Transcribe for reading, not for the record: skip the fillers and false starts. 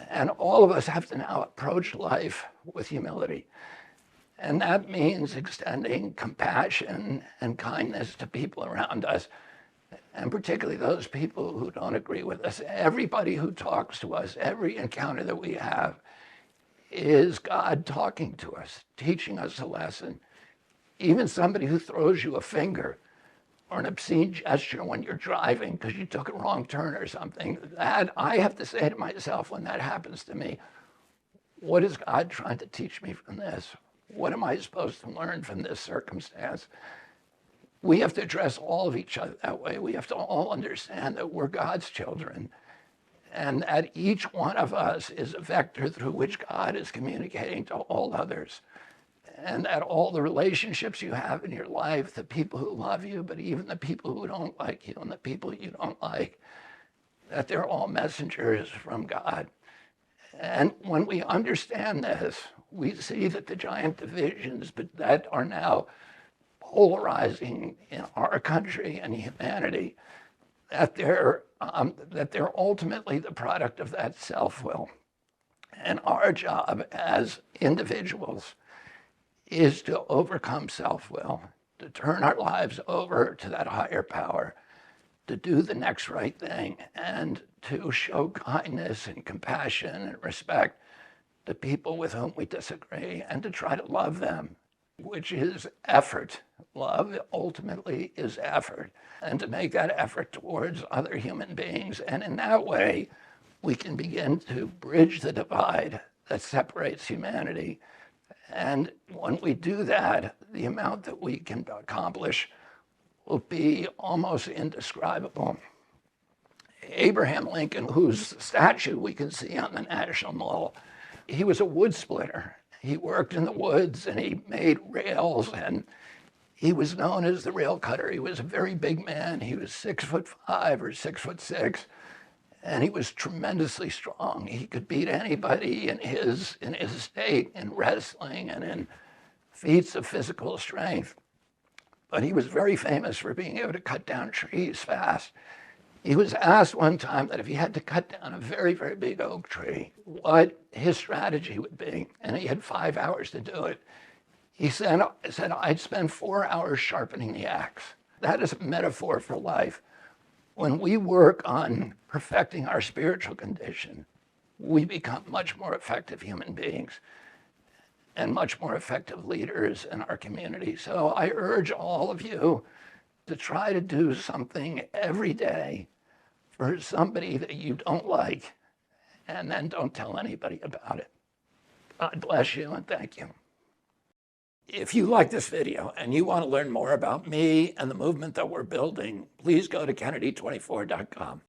And all of us have to now approach life with humility. And that means extending compassion and kindness to people around us, and particularly those people who don't agree with us. Everybody who talks to us, every encounter that we have, is God talking to us, teaching us a lesson. Even somebody who throws you a finger or an obscene gesture when you're driving because you took a wrong turn or something, that I have to say to myself when that happens to me, what is God trying to teach me from this? What am I supposed to learn from this circumstance? We have to address all of each other that way. We have to all understand that we're God's children, and that each one of us is a vector through which God is communicating to all others. And that all the relationships you have in your life, the people who love you, but even the people who don't like you and the people you don't like, that they're all messengers from God. And when we understand this, we see that the giant divisions that are now polarizing in our country and humanity, that they're ultimately the product of that self-will. And our job as individuals is to overcome self-will, to turn our lives over to that higher power, to do the next right thing, and to show kindness and compassion and respect to people with whom we disagree, and to try to love them, which is effort. Love ultimately is effort, and to make that effort towards other human beings. And in that way, we can begin to bridge the divide that separates humanity. And when we do that, the amount that we can accomplish will be almost indescribable. Abraham Lincoln, whose statue we can see on the National Mall, he was a wood splitter. He worked in the woods and he made rails, and he was known as the rail cutter. He was a very big man. He was 6'5" or 6'6", and he was tremendously strong. He could beat anybody in his state in wrestling and in feats of physical strength. But he was very famous for being able to cut down trees fast. He was asked one time that if he had to cut down a very, very big oak tree, what his strategy would be, and he had 5 hours to do it. He said, I'd spend 4 hours sharpening the axe. That is a metaphor for life. When we work on perfecting our spiritual condition, we become much more effective human beings and much more effective leaders in our community. So I urge all of you to try to do something every day for somebody that you don't like, and then don't tell anybody about it. God bless you, and thank you. If you like this video and you want to learn more about me and the movement that we're building, please go to Kennedy24.com.